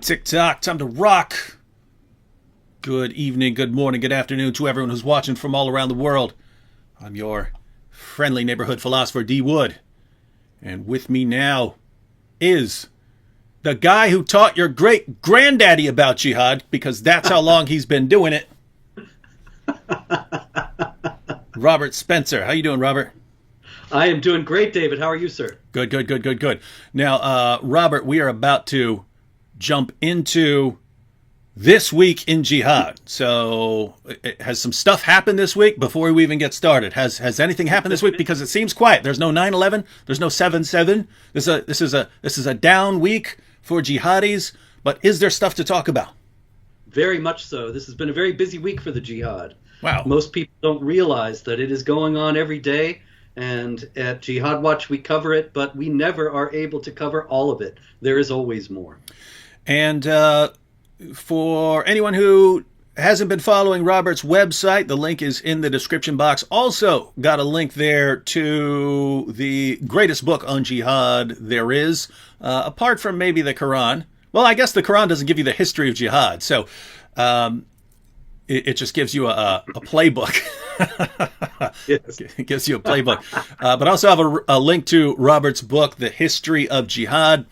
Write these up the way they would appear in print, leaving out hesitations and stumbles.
Tick-tock, time to rock. Good evening, good morning, good afternoon to everyone who's watching from all around the world. I'm your friendly neighborhood philosopher, D. Wood. And with me now is the guy who taught your great-granddaddy about jihad, because that's how long he's been doing it. Robert Spencer. How you doing, Robert? I am doing great, David. How are you, sir? Good. Now, Robert, we are about to jump into this week in jihad. So, has some stuff happened this week before we even get started? Has anything happened this week? Because it seems quiet. There's no 9/11. There's no 7/7. This is a down week for jihadis. But is there stuff to talk about? Very much so. This has been a very busy week for the jihad. Wow. Most people don't realize that it is going on every day. And at Jihad Watch, we cover it, but we never are able to cover all of it. There is always more. And for anyone who hasn't been following Robert's website, the link is in the description box. Also got a link there to the greatest book on jihad there is, apart from maybe the Quran. Well, I guess the Quran doesn't give you the history of jihad, so it just gives you a playbook. Yes. It gives you a playbook. But I also have a link to Robert's book, The History of Jihad.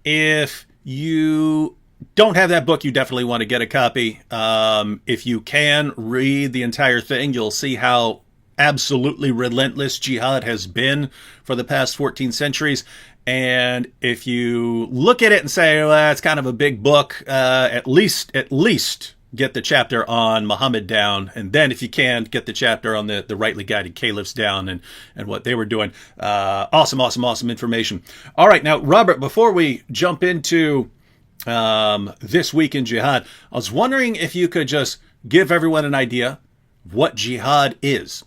If you don't have that book, you definitely want to get a copy. If you can read the entire thing, you'll see how absolutely relentless jihad has been for the past 14 centuries. And if you look at it and say, well, it's kind of a big book, at least get the chapter on Muhammad down, and then if you can, get the chapter on the rightly guided caliphs down and what they were doing. Awesome information. All right, now, Robert, before we jump into this week in jihad, I was wondering if you could just give everyone an idea of what jihad is.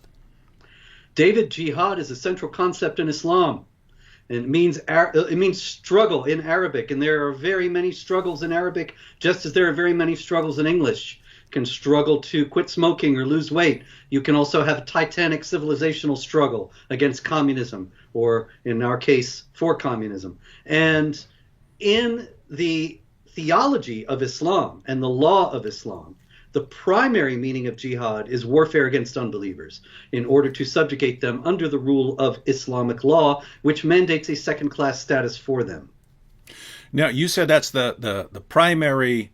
David, jihad is a central concept in Islam. And it means struggle in Arabic, and there are very many struggles in Arabic, just as there are very many struggles in English. You can struggle to quit smoking or lose weight. You can also have a titanic civilizational struggle against communism, or in our case, for communism. And in the theology of Islam and the law of Islam, the primary meaning of jihad is warfare against unbelievers in order to subjugate them under the rule of Islamic law, which mandates a second-class status for them. Now, you said that's the primary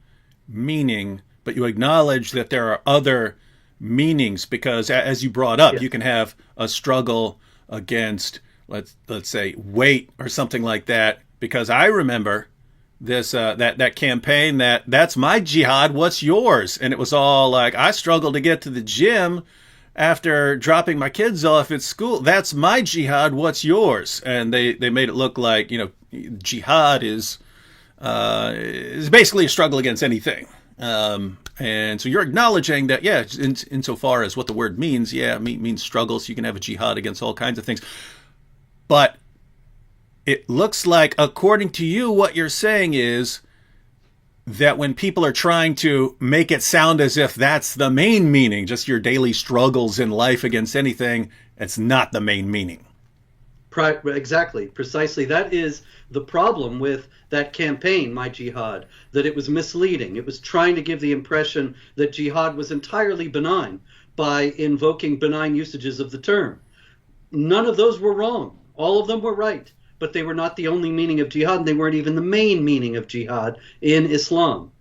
meaning, but you acknowledge that there are other meanings because, as you brought up, Yes. You can have a struggle against, let's say, weight or something like that, because I remember this that campaign that's my jihad, what's yours? And it was all like, I struggled to get to the gym after dropping my kids off at school. That's my jihad, what's yours? And they made it look like, jihad is basically a struggle against anything. And so you're acknowledging that, yeah, insofar as what the word means, means struggles. You can have a jihad against all kinds of things. But it looks like, according to you, what you're saying is that when people are trying to make it sound as if that's the main meaning, just your daily struggles in life against anything, it's not the main meaning. Exactly, precisely. That is the problem with that campaign, My Jihad, that it was misleading. It was trying to give the impression that jihad was entirely benign by invoking benign usages of the term. None of those were wrong. All of them were right. But they were not the only meaning of jihad, and they weren't even the main meaning of jihad in Islam.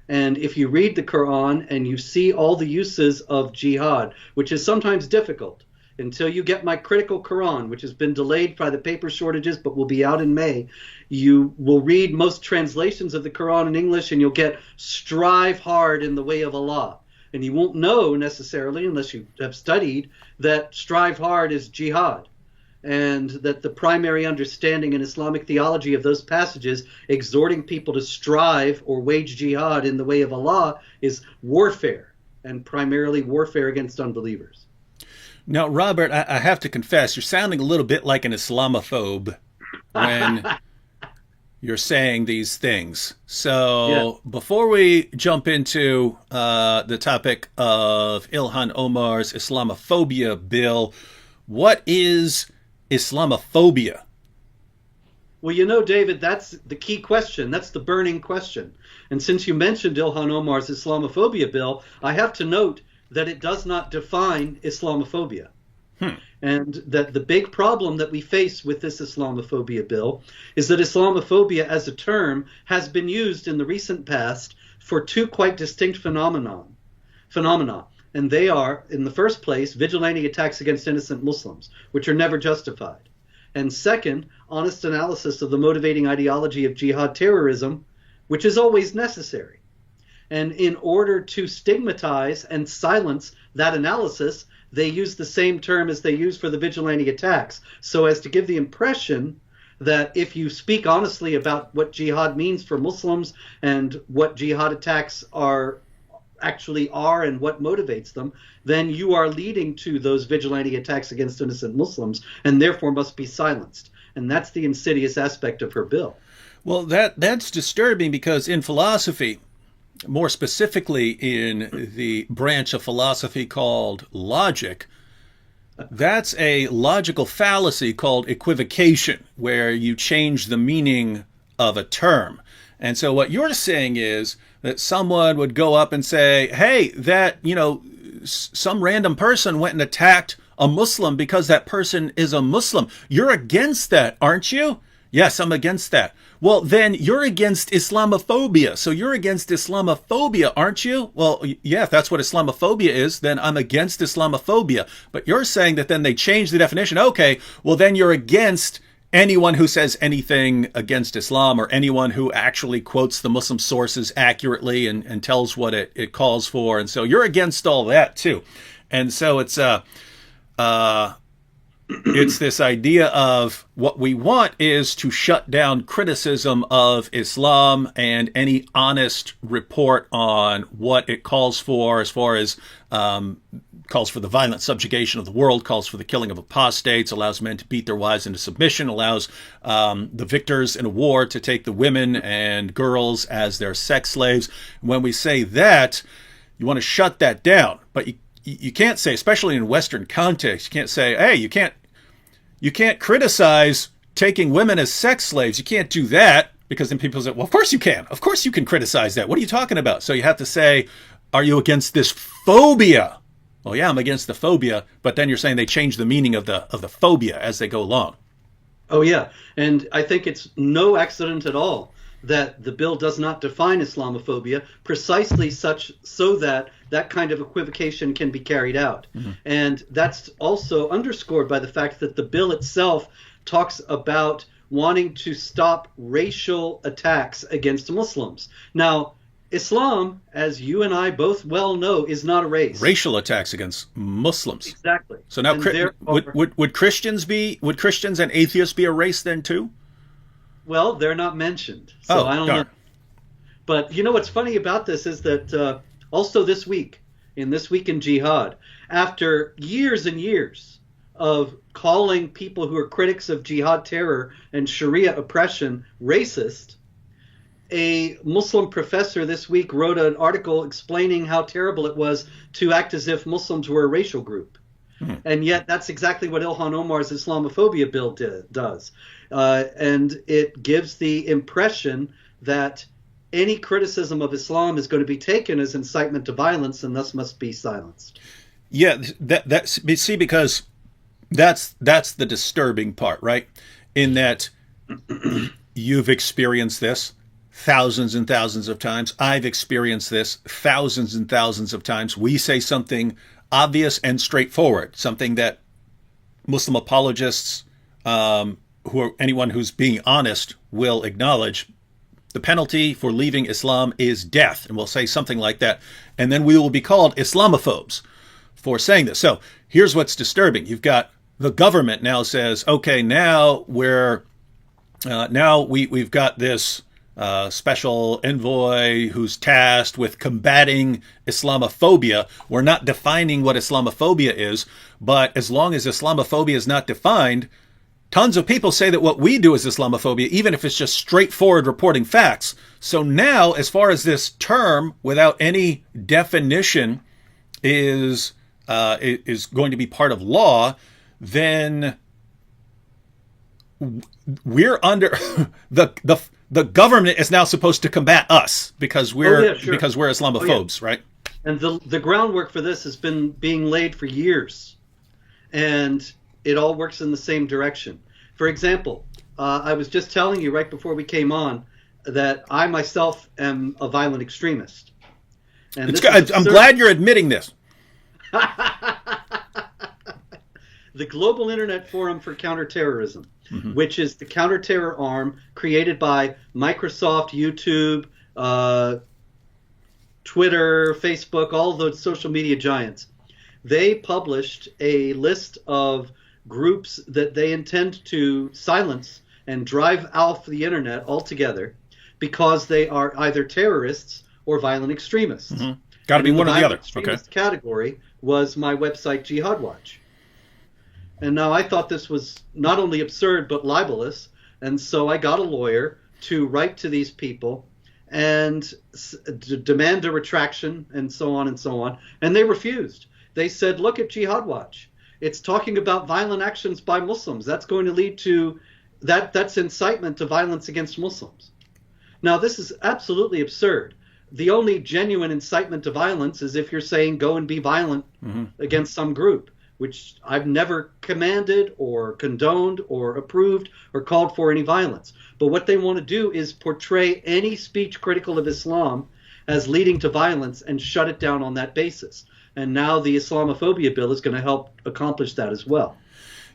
And if you read the Quran and you see all the uses of jihad, which is sometimes difficult, until you get my critical Quran, which has been delayed by the paper shortages but will be out in May, you will read most translations of the Quran in English and you'll get strive hard in the way of Allah. And you won't know necessarily, unless you have studied, that strive hard is jihad. And that the primary understanding in Islamic theology of those passages exhorting people to strive or wage jihad in the way of Allah is warfare, and primarily warfare against unbelievers. Now, Robert, I have to confess, you're sounding a little bit like an Islamophobe when you're saying these things. So Before we jump into the topic of Ilhan Omar's Islamophobia bill, what is Islamophobia? Well, you know, David, that's the key question. That's the burning question. And since you mentioned Ilhan Omar's Islamophobia bill, I have to note that it does not define Islamophobia. Hmm. And that the big problem that we face with this Islamophobia bill is that Islamophobia as a term has been used in the recent past for two quite distinct phenomena. And they are, in the first place, vigilante attacks against innocent Muslims, which are never justified. And second, honest analysis of the motivating ideology of jihad terrorism, which is always necessary. And in order to stigmatize and silence that analysis, they use the same term as they use for the vigilante attacks, so as to give the impression that if you speak honestly about what jihad means for Muslims and what jihad attacks actually are and what motivates them, then you are leading to those vigilante attacks against innocent Muslims and therefore must be silenced. And that's the insidious aspect of her bill. Well, that's disturbing because in philosophy, more specifically in the branch of philosophy called logic, that's a logical fallacy called equivocation, where you change the meaning of a term. And so what you're saying is that someone would go up and say, hey, that, some random person went and attacked a Muslim because that person is a Muslim. You're against that, aren't you? Yes, I'm against that. Well, then you're against Islamophobia. So you're against Islamophobia, aren't you? Well, yeah, if that's what Islamophobia is, then I'm against Islamophobia. But you're saying that then they changed the definition. Okay, well, then you're against anyone who says anything against Islam or anyone who actually quotes the Muslim sources accurately and tells what it calls for. And so you're against all that, too. And so it's this idea of what we want is to shut down criticism of Islam and any honest report on what it calls for as far as calls for the violent subjugation of the world, calls for the killing of apostates, allows men to beat their wives into submission, allows the victors in a war to take the women and girls as their sex slaves. When we say that, you want to shut that down. But you can't say, especially in Western context, you can't say, hey, you can't criticize taking women as sex slaves. You can't do that, because then people say, well, of course you can. Of course you can criticize that. What are you talking about? So you have to say, are you against this phobia? Well, yeah, I'm against the phobia, but then you're saying they change the meaning of the phobia as they go along. Oh, yeah. And I think it's no accident at all that the bill does not define Islamophobia precisely so that that kind of equivocation can be carried out. Mm-hmm. And that's also underscored by the fact that the bill itself talks about wanting to stop racial attacks against Muslims. Now, Islam, as you and I both well know, is not a race. Racial attacks against Muslims. Exactly. So now, would Christians and atheists be a race then too? Well, they're not mentioned, so I don't know. But you know what's funny about this is that also this week in Jihad, after years and years of calling people who are critics of jihad terror and Sharia oppression racist, a Muslim professor this week wrote an article explaining how terrible it was to act as if Muslims were a racial group. Mm-hmm. And yet that's exactly what Ilhan Omar's Islamophobia bill does. And it gives the impression that any criticism of Islam is going to be taken as incitement to violence and thus must be silenced. Yeah, see, because that's the disturbing part, right? In that you've experienced this thousands and thousands of times. I've experienced this thousands and thousands of times. We say something obvious and straightforward, something that Muslim apologists, anyone who's being honest, will acknowledge. The penalty for leaving Islam is death, and we'll say something like that. And then we will be called Islamophobes for saying this. So here's what's disturbing. You've got the government now says, okay, now we've got this special envoy who's tasked with combating Islamophobia. We're not defining what Islamophobia is, but as long as Islamophobia is not defined, tons of people say that what we do is Islamophobia, even if it's just straightforward reporting facts. So now, as far as this term without any definition is going to be part of law, then we're under the government is now supposed to combat us because we're because we're Islamophobes, right? And the groundwork for this has been being laid for years, and it all works in the same direction. For example, I was just telling you right before we came on that I myself am a violent extremist. And I'm glad you're admitting this. The Global Internet Forum for Counterterrorism, which is the counterterror arm created by Microsoft, YouTube, Twitter, Facebook, all those social media giants. They published a list of groups that they intend to silence and drive off the internet altogether because they are either terrorists or violent extremists. Got to be one or the other. Okay. Category was my website Jihad Watch. And now I thought this was not only absurd but libelous, and so I got a lawyer to write to these people and demand a retraction and so on and so on, and they refused. They said, look at Jihad Watch. It's talking about violent actions by Muslims. That's going to lead to that's incitement to violence against Muslims. Now, this is absolutely absurd. The only genuine incitement to violence is if you're saying go and be violent against some group, which I've never commanded or condoned or approved or called for any violence. But what they want to do is portray any speech critical of Islam as leading to violence and shut it down on that basis. And now the Islamophobia bill is going to help accomplish that as well.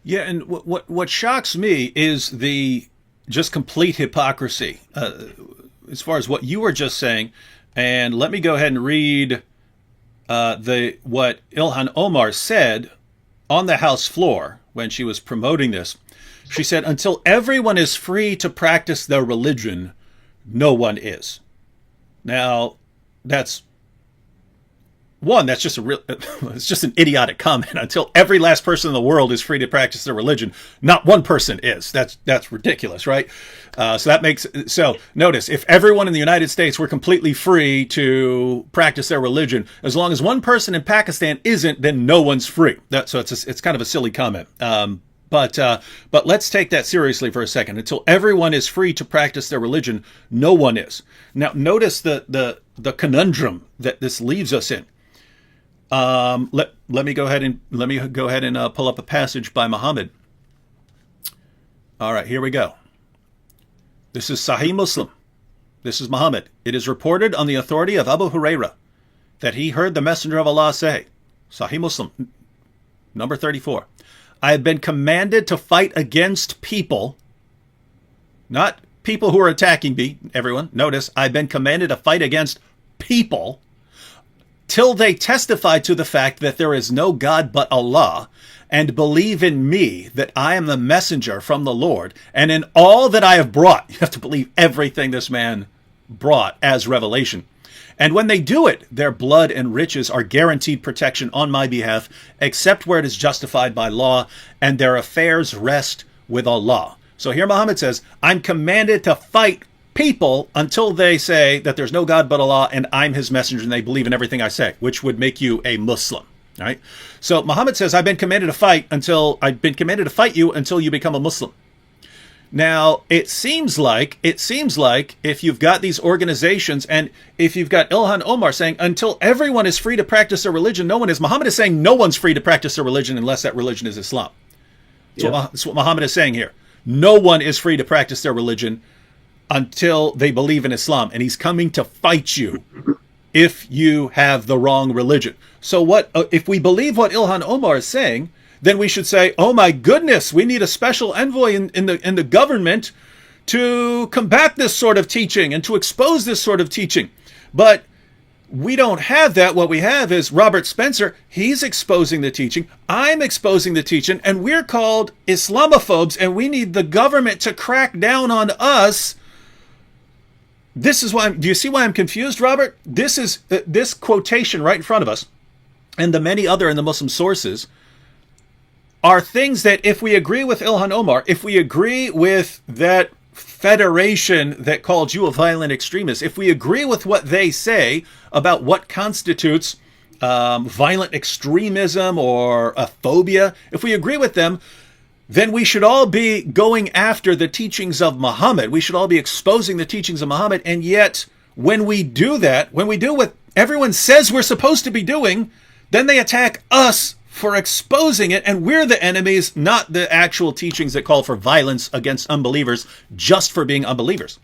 Yeah, and what shocks me is the just complete hypocrisy as far as what you were just saying. And let me go ahead and read what Ilhan Omar said on the House floor when she was promoting this. She said, until everyone is free to practice their religion, no one is. Now, that's just it's just an idiotic comment. Until every last person in the world is free to practice their religion, not one person is. That's ridiculous, right? So notice, if everyone in the United States were completely free to practice their religion, as long as one person in Pakistan isn't, then no one's free. So it's kind of a silly comment. But let's take that seriously for a second. Until everyone is free to practice their religion, no one is. Now, notice the conundrum that this leaves us in. Let me go ahead and pull up a passage by Muhammad. All right, here we go. This is Sahih Muslim. This is Muhammad. It is reported on the authority of Abu Huraira that he heard the Messenger of Allah say, Sahih Muslim, number 34, I have been commanded to fight against people, not people who are attacking me, everyone. Notice, I've been commanded to fight against people till they testify to the fact that there is no God but Allah, and believe in me that I am the messenger from the Lord, and in all that I have brought. You have to believe everything this man brought as revelation. And when they do it, their blood and riches are guaranteed protection on my behalf, except where it is justified by law, and their affairs rest with Allah. So here Muhammad says, I'm commanded to fight people until they say that there's no God but Allah and I'm his messenger and they believe in everything I say, which would make you a Muslim. Right? So Muhammad says, I've been commanded to fight you until you become a Muslim. Now, it seems like if you've got these organizations and if you've got Ilhan Omar saying until everyone is free to practice their religion, no one is. Muhammad is saying no one's free to practice their religion unless that religion is Islam. That's what Muhammad is saying here. No one is free to practice their religion until they believe in Islam. And he's coming to fight you if you have the wrong religion. So what if we believe what Ilhan Omar is saying, then we should say, oh my goodness, we need a special envoy in the government to combat this sort of teaching and to expose this sort of teaching. But we don't have that. What we have is Robert Spencer. He's exposing the teaching. I'm exposing the teaching. And we're called Islamophobes. And we need the government to crack down on us. This is why. Do you see why I'm confused, Robert? This is this quotation right in front of us, and the many other in the Muslim sources, are things that if we agree with Ilhan Omar, if we agree with that federation that called you a violent extremist, if we agree with what they say about what constitutes violent extremism or a phobia, if we agree with them, then we should all be going after the teachings of Muhammad. We should all be exposing the teachings of Muhammad. And yet, when we do that, when we do what everyone says we're supposed to be doing, then they attack us for exposing it. And we're the enemies, not the actual teachings that call for violence against unbelievers just for being unbelievers.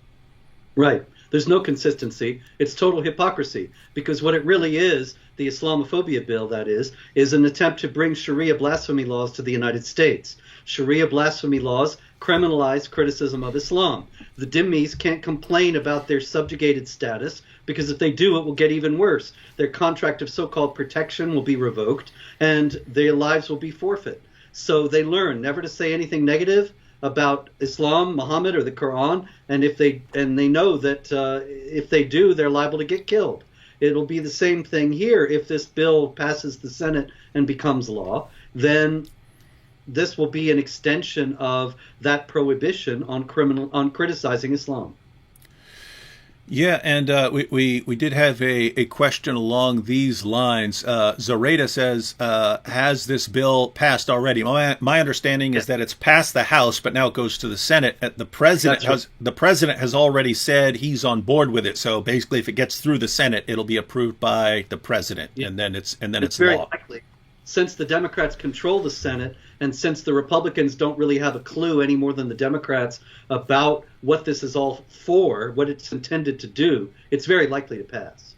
Right. There's no consistency. It's total hypocrisy, because what it really is, the Islamophobia bill, that is an attempt to bring Sharia blasphemy laws to the United States. Sharia blasphemy laws criminalize criticism of Islam. The dhimmis can't complain about their subjugated status, because if they do, it will get even worse. Their contract of so-called protection will be revoked, and their lives will be forfeit. So they learn never to say anything negative about Islam, Muhammad, or the Quran, and they know that if they do, they're liable to get killed. It'll be the same thing here. If this bill passes the Senate and becomes law, then this will be an extension of that prohibition on criticizing Islam. Yeah, and we did have a question along these lines. Zoraida says, has this bill passed already? My understanding is that it's passed the House, but now it goes to the Senate. The president has already said he's on board with it. So basically, if it gets through the Senate, it'll be approved by the president, and then it's very law. Likely. Since the Democrats control the Senate, and since the Republicans don't really have a clue any more than the Democrats about what this is all for, what it's intended to do, it's very likely to pass.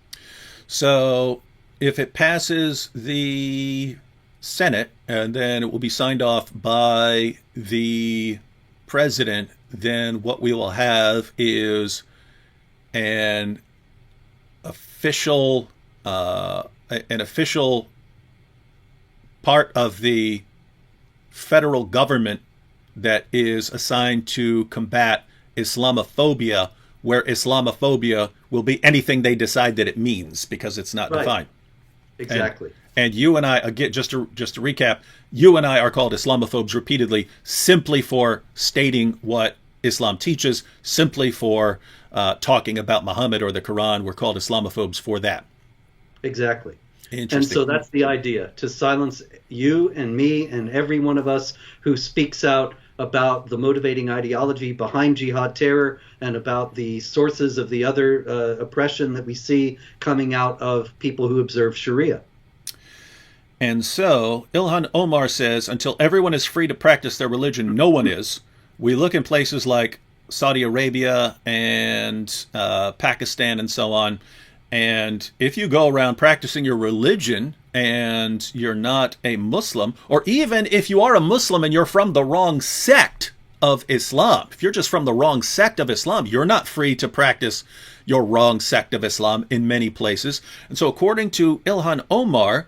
So if it passes the Senate, and then it will be signed off by the president, then what we will have is an official part of the federal government that is assigned to combat Islamophobia, where Islamophobia will be anything they decide that it means, because it's not defined. Exactly. And you and I, again, just to recap, you and I are called Islamophobes repeatedly simply for stating what Islam teaches, simply for talking about Muhammad or the Quran. We're called Islamophobes for that. Exactly. And so that's the idea, to silence you and me and every one of us who speaks out about the motivating ideology behind jihad terror and about the sources of the other oppression that we see coming out of people who observe Sharia. And so Ilhan Omar says, until everyone is free to practice their religion, no one is. We look in places like Saudi Arabia and Pakistan and so on. And if you go around practicing your religion and you're not a Muslim, or even if you are a Muslim and you're from the wrong sect of Islam, if you're just from the wrong sect of Islam, you're not free to practice your wrong sect of Islam in many places. And so according to Ilhan Omar,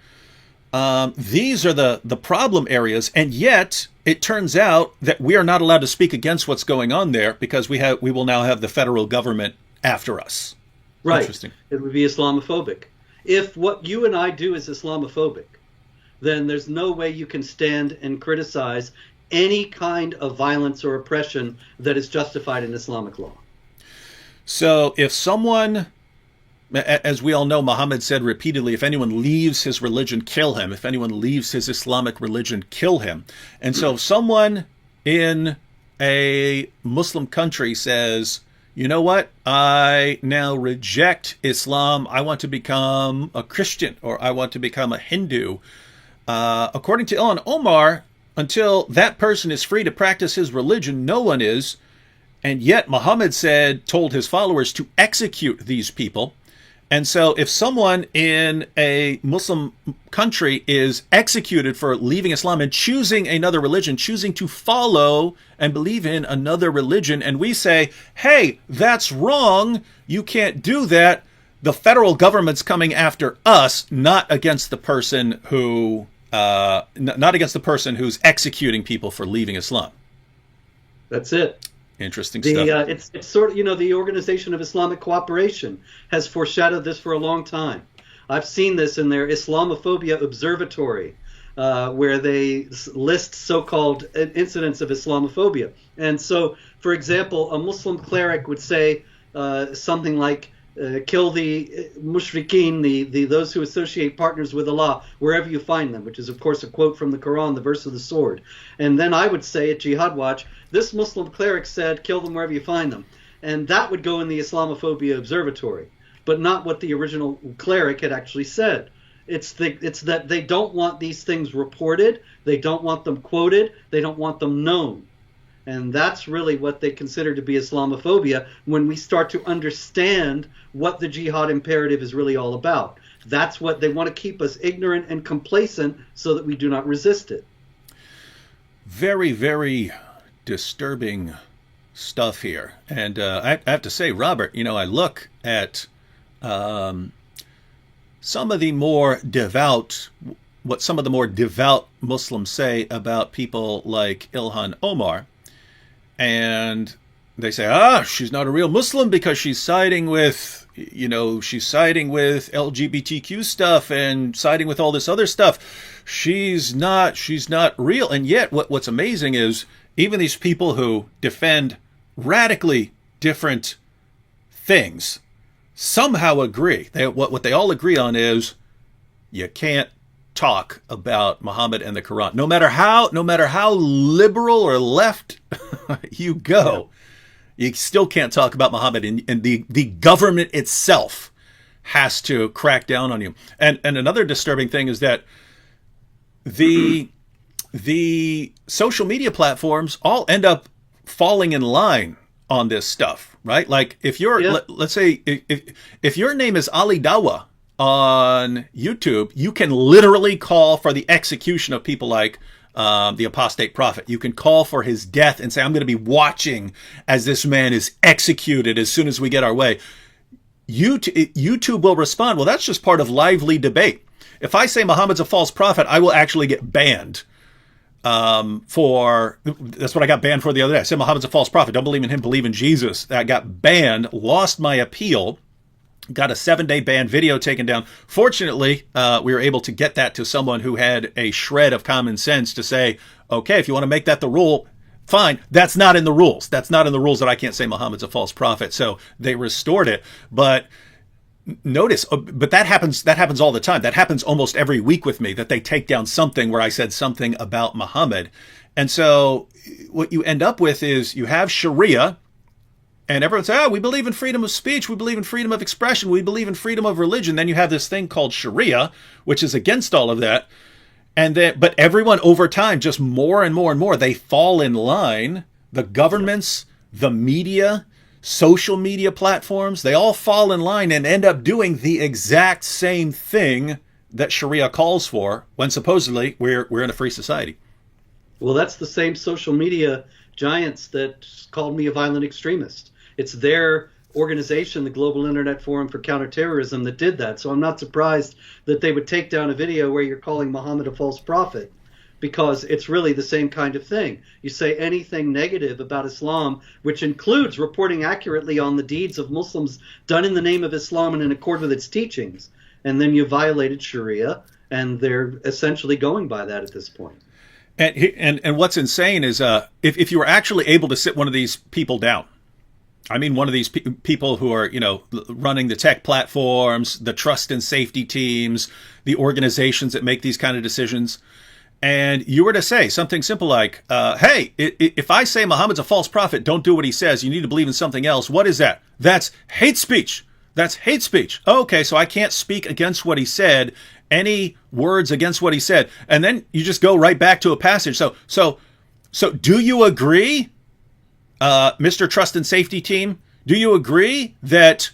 these are the problem areas. And yet it turns out that we are not allowed to speak against what's going on there, because we will now have the federal government after us. Right. Interesting. It would be Islamophobic. If what you and I do is Islamophobic, then there's no way you can stand and criticize any kind of violence or oppression that is justified in Islamic law. So if someone, as we all know, Muhammad said repeatedly, if anyone leaves his religion, kill him. If anyone leaves his Islamic religion, kill him. And so if someone in a Muslim country says, you know what, I now reject Islam, I want to become a Christian, or I want to become a Hindu, according to Ilhan Omar, until that person is free to practice his religion, no one is. And yet Muhammad told his followers to execute these people. And so if someone in a Muslim country is executed for leaving Islam and choosing another religion, choosing to follow and believe in another religion, and we say, hey, that's wrong, you can't do that, the federal government's coming after us, not against the person who's executing people for leaving Islam. That's it. Interesting stuff. It's sort of, the Organization of Islamic Cooperation has foreshadowed this for a long time. I've seen this in their Islamophobia Observatory, where they list so-called incidents of Islamophobia. And so, for example, a Muslim cleric would say something like, kill the mushrikeen, those who associate partners with Allah, wherever you find them, which is, of course, a quote from the Quran, the verse of the sword. And then I would say at Jihad Watch, this Muslim cleric said, kill them wherever you find them. And that would go in the Islamophobia Observatory, but not what the original cleric had actually said. It's that they don't want these things reported, they don't want them quoted, they don't want them known. And that's really what they consider to be Islamophobia when we start to understand what the jihad imperative is really all about. That's what they want to keep us ignorant and complacent so that we do not resist it. Very, very disturbing stuff here. And I have to say, Robert, I look at some of the more devout, what some of the more devout Muslims say about people like Ilhan Omar. And they say, she's not a real Muslim because she's siding with, she's siding with LGBTQ stuff and siding with all this other stuff. She's not real. And yet what's amazing is even these people who defend radically different things somehow agree. What they all agree on is you can't talk about Muhammad and the Quran. No matter how liberal or left you go, you still can't talk about Muhammad, and the government itself has to crack down on you. And another disturbing thing is that the social media platforms all end up falling in line on this stuff, right? Like if you're, let's say, if your name is Ali Dawa on YouTube, you can literally call for the execution of people like the apostate prophet. You can call for his death and say, I'm going to be watching as this man is executed as soon as we get our way. YouTube will respond, well, that's just part of lively debate. If I say Muhammad's a false prophet, I will actually get banned. That's what I got banned for the other day. I said Muhammad's a false prophet. Don't believe in him, believe in Jesus. I got banned, lost my appeal. Got a 7-day ban, video taken down. Fortunately, we were able to get that to someone who had a shred of common sense to say, okay, if you want to make that the rule, fine. That's not in the rules. That's not in the rules that I can't say Muhammad's a false prophet. So they restored it. But notice, but that happens all the time. That happens almost every week with me, that they take down something where I said something about Muhammad. And so what you end up with is you have Sharia, and everyone says, we believe in freedom of speech, we believe in freedom of expression, we believe in freedom of religion. Then you have this thing called Sharia, which is against all of that. But everyone over time, just more and more and more, they fall in line. The governments, the media, social media platforms, they all fall in line and end up doing the exact same thing that Sharia calls for when supposedly we're in a free society. Well, that's the same social media giants that called me a violent extremist. It's their organization, the Global Internet Forum for Counterterrorism, that did that. So I'm not surprised that they would take down a video where you're calling Muhammad a false prophet, because it's really the same kind of thing. You say anything negative about Islam, which includes reporting accurately on the deeds of Muslims done in the name of Islam and in accord with its teachings, and then you violated Sharia, and they're essentially going by that at this point. And what's insane is if you were actually able to sit one of these people down, I mean, one of these people who are, running the tech platforms, the trust and safety teams, the organizations that make these kind of decisions, and you were to say something simple like, hey, if I say Muhammad's a false prophet, don't do what he says, you need to believe in something else. What is that? That's hate speech. That's hate speech. Okay, so I can't speak against what he said, any words against what he said. And then you just go right back to a passage. So do you agree, Mr. Trust and Safety Team, do you agree that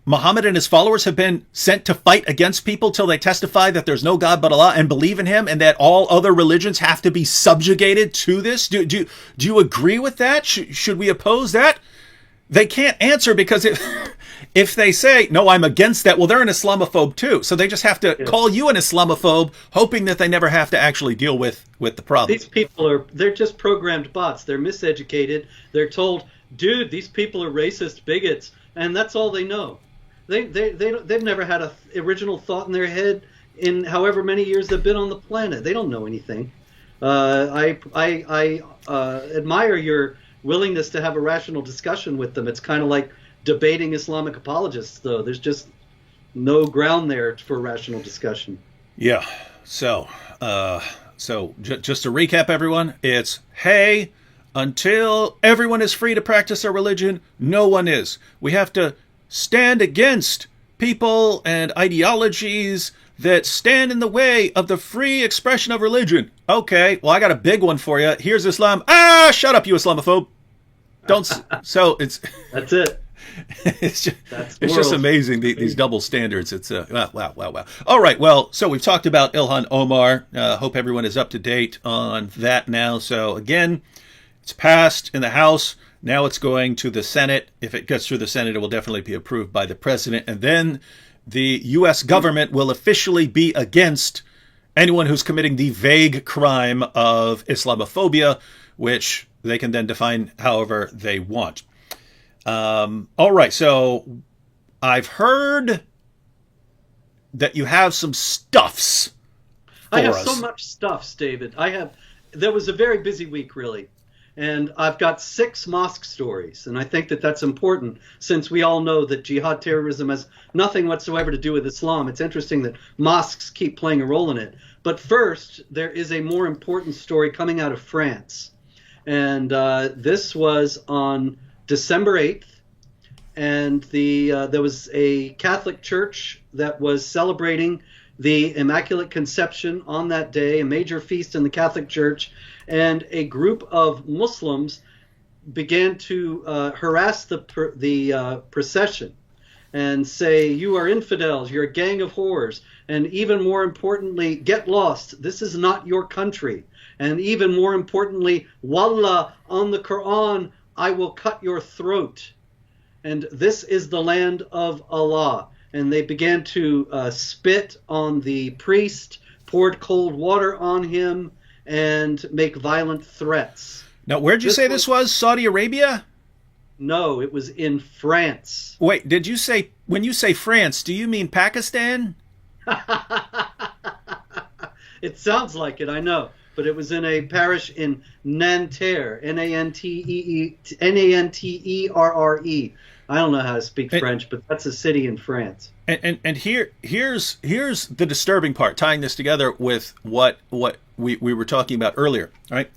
Muhammad and his followers have been sent to fight against people till they testify that there's no God but Allah and believe in him, and that all other religions have to be subjugated to this? Do you agree with that? Should we oppose that? They can't answer, because if they say, no, I'm against that, well, they're an Islamophobe too. So they just have to call you an Islamophobe, hoping that they never have to actually deal with the problem. These people they're just programmed bots. They're miseducated. They're told, dude, these people are racist bigots, and that's all they know. They've never had an original thought in their head in however many years they've been on the planet. They don't know anything. I admire your willingness to have a rational discussion with them. It's kind of like debating Islamic apologists, though. There's just no ground there for rational discussion. Yeah. So, just to recap, everyone, it's, hey, until everyone is free to practice their religion, no one is. We have to stand against people and ideologies that stand in the way of the free expression of religion. Okay, well, I got a big one for you. Here's Islam. Ah, shut up, you Islamophobe. Don't. So it's. That's it. It's just amazing, these double standards. It's wow. All right, well, so we've talked about Ilhan Omar. Hope everyone is up to date on that now. So again, it's passed in the House. Now it's going to the Senate. If it gets through the Senate, it will definitely be approved by the president. And then the U.S. government will officially be against anyone who's committing the vague crime of Islamophobia, which they can then define however they want. All right, so I've heard that you have some stuffs for I have us. so much stuffs, David. There was a very busy week, really. And I've got 6 mosque stories. And I think that that's important, since we all know that jihad terrorism has nothing whatsoever to do with Islam. It's interesting that mosques keep playing a role in it. But first, there is a more important story coming out of France. And this was on December 8th, and there was a Catholic church that was celebrating the Immaculate Conception on that day, a major feast in the Catholic Church, and a group of Muslims began to harass the procession and say, "You are infidels, you're a gang of whores, and even more importantly, get lost, this is not your country, and even more importantly, Wallah, on the Quran, I will cut your throat, and this is the land of Allah." And they began to spit on the priest, poured cold water on him, and make violent threats. Now, where'd you say this was? Saudi Arabia? No, it was in France. Wait, did you say, when you say France, do you mean Pakistan? It sounds like it, I know. But it was in a parish in Nanterre, Nanterre. I don't know how to speak French, but that's a city in France. And here's the disturbing part, tying this together with what we were talking about earlier, right?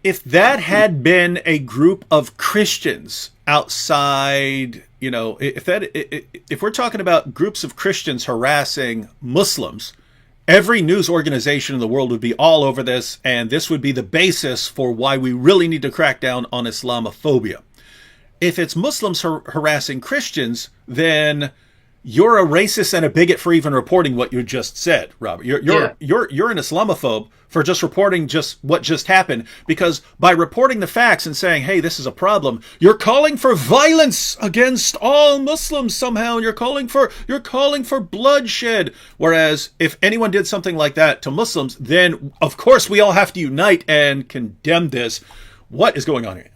If that had been a group of Christians outside, if we're talking about groups of Christians harassing Muslims, every news organization in the world would be all over this, and this would be the basis for why we really need to crack down on Islamophobia. If it's Muslims harassing Christians, then you're a racist and a bigot for even reporting what you just said, Robert. You're an Islamophobe for just reporting just what just happened, because by reporting the facts and saying, hey, this is a problem, you're calling for violence against all Muslims somehow, and you're calling for bloodshed. Whereas if anyone did something like that to Muslims, then of course we all have to unite and condemn this. What is going on here?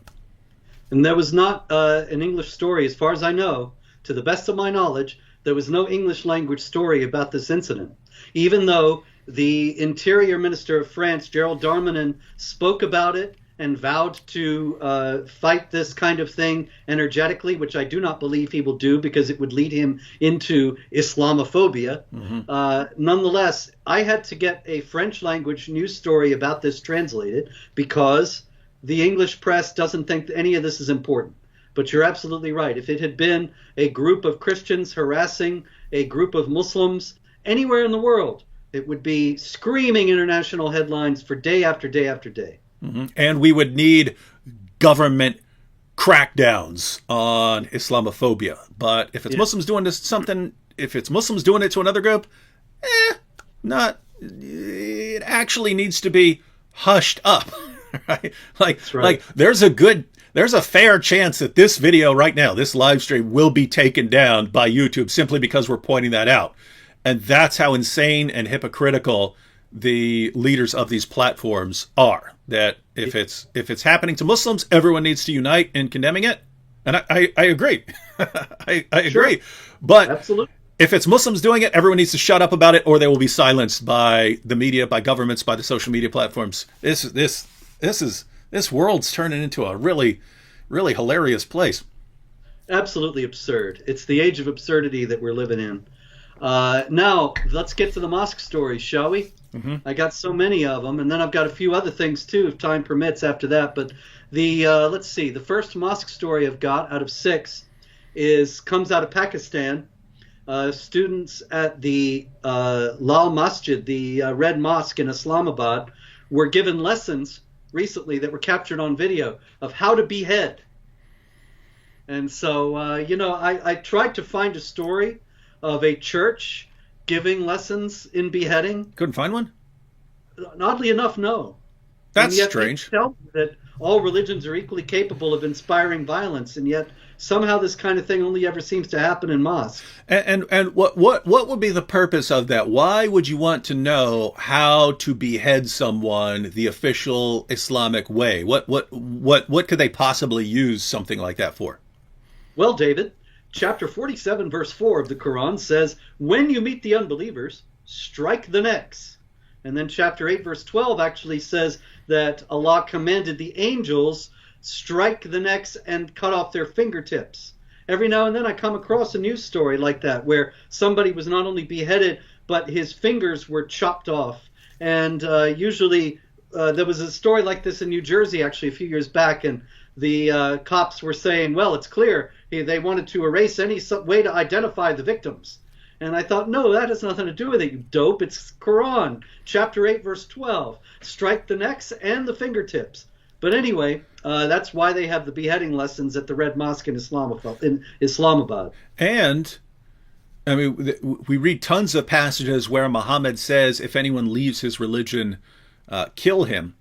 And there was not an English story, as far as I know. To the best of my knowledge, there was no English language story about this incident, even though the Interior Minister of France, Gerald Darmanin, spoke about it and vowed to fight this kind of thing energetically, which I do not believe he will do because it would lead him into Islamophobia. Mm-hmm. Nonetheless, I had to get a French language news story about this translated because the English press doesn't think that any of this is important. But you're absolutely right. If it had been a group of Christians harassing a group of Muslims anywhere in the world, it would be screaming international headlines for day after day after day. Mm-hmm. And we would need government crackdowns on Islamophobia. But if it's Muslims doing if it's Muslims doing it to another group, it actually needs to be hushed up. Right? Like there's a fair chance that this video right now, this live stream, will be taken down by YouTube simply because we're pointing that out. And that's how insane and hypocritical the leaders of these platforms are. That if it's happening to Muslims, everyone needs to unite in condemning it. And I agree. I agree. But absolutely, if it's Muslims doing it, everyone needs to shut up about it, or they will be silenced by the media, by governments, by the social media platforms. This world's turning into a really, really hilarious place. Absolutely absurd. It's the age of absurdity that we're living in. Now, let's get to the mosque stories, shall we? Hmm. I got so many of them, and then I've got a few other things too, if time permits after that. But let's see, the first mosque story I've got out of six comes out of Pakistan. Students at the Lal Masjid, the Red Mosque in Islamabad, were given lessons recently that were captured on video of how to behead. And so, I tried to find a story of a church giving lessons in beheading. Couldn't find one? Oddly enough, no. That's And yet strange. they tell me that all religions are equally capable of inspiring violence, and yet somehow this kind of thing only ever seems to happen in mosques. And what would be the purpose of that? Why would you want to know how to behead someone the official Islamic way? What could they possibly use something like that for? Well, David, chapter 47, verse 4 of the Quran says, when you meet the unbelievers, strike the necks. And then chapter 8, verse 12 actually says that Allah commanded the angels strike the necks and cut off their fingertips. Every now and then I come across a news story like that where somebody was not only beheaded, but his fingers were chopped off. And usually there was a story like this in New Jersey actually a few years back, and the cops were saying, well, it's clear they wanted to erase any way to identify the victims. And I thought, no, that has nothing to do with it, you dope. It's Quran, chapter 8, verse 12. Strike the necks and the fingertips. But anyway, that's why they have the beheading lessons at the Red Mosque in Islamabad. And I mean, we read tons of passages where Muhammad says, if anyone leaves his religion, kill him.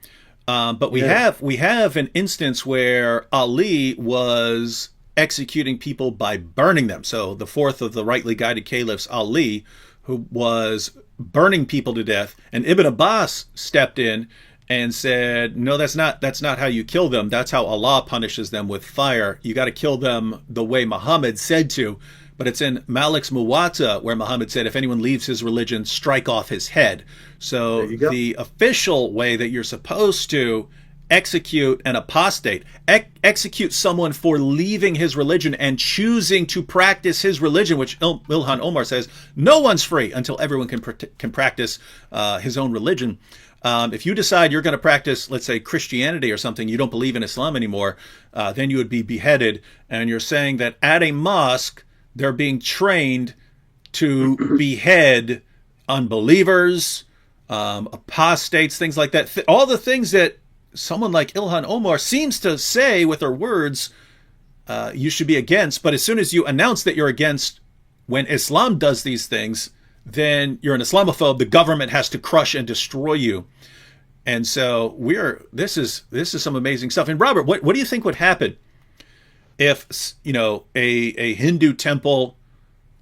But we have an instance where Ali was executing people by burning them. So the fourth of the rightly guided caliphs, Ali, who was burning people to death, and Ibn Abbas stepped in and said, no, that's not how you kill them. That's how Allah punishes them, with fire. You got to kill them the way Muhammad said to. But it's in Malik's Muwatta where Muhammad said, if anyone leaves his religion, strike off his head. So the official way that you're supposed to execute an apostate, execute someone for leaving his religion and choosing to practice his religion, which Ilhan Omar says no one's free until everyone can practice his own religion. If you decide you're going to practice, let's say, Christianity or something, you don't believe in Islam anymore, then you would be beheaded. And you're saying that at a mosque, they're being trained to behead unbelievers, apostates, things like that. All the things that someone like Ilhan Omar seems to say with her words you should be against. But as soon as you announce that you're against when Islam does these things, then you're an Islamophobe. The government has to crush and destroy you. And so this is some amazing stuff. And Robert, what do you think would happen if, a Hindu temple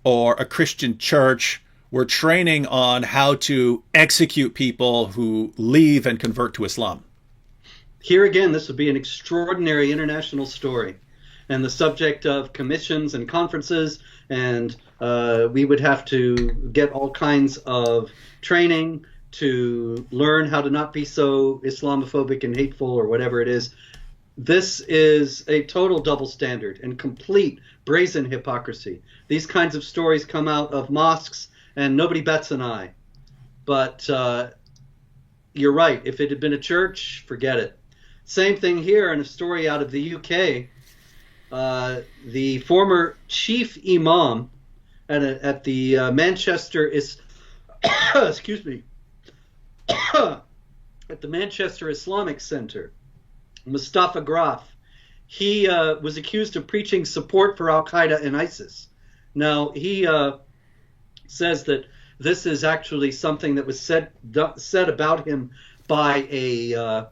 or a Christian church were training on how to execute people who leave and convert to Islam? Here again, this would be an extraordinary international story, and the subject of commissions and conferences, and we would have to get all kinds of training to learn how to not be so Islamophobic and hateful or whatever it is. This is a total double standard and complete brazen hypocrisy. These kinds of stories come out of mosques and nobody bats an eye. But you're right. If it had been a church, forget it. Same thing here in a story out of the UK. The former chief imam at the Manchester excuse me, at the Manchester Islamic Center, Mustafa Graf, he was accused of preaching support for Al-Qaeda and ISIS. Now, he says that this is actually something that was said about him by a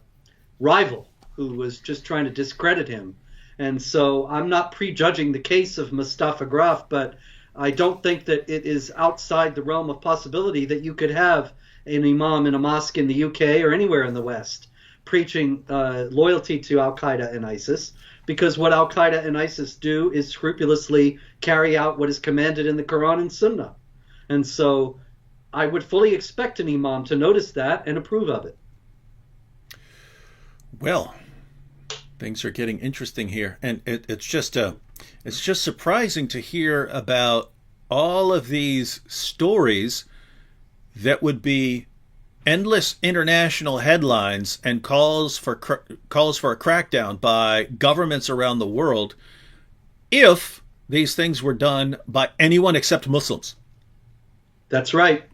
rival who was just trying to discredit him. And so I'm not prejudging the case of Mustafa Graf, but I don't think that it is outside the realm of possibility that you could have an imam in a mosque in the UK or anywhere in the West preaching loyalty to Al-Qaeda and ISIS, because what Al-Qaeda and ISIS do is scrupulously carry out what is commanded in the Quran and Sunnah. And so I would fully expect an imam to notice that and approve of it. Well, things are getting interesting here. And it's just It's just surprising to hear about all of these stories that would be endless international headlines and calls for a crackdown by governments around the world if these things were done by anyone except Muslims. That's right.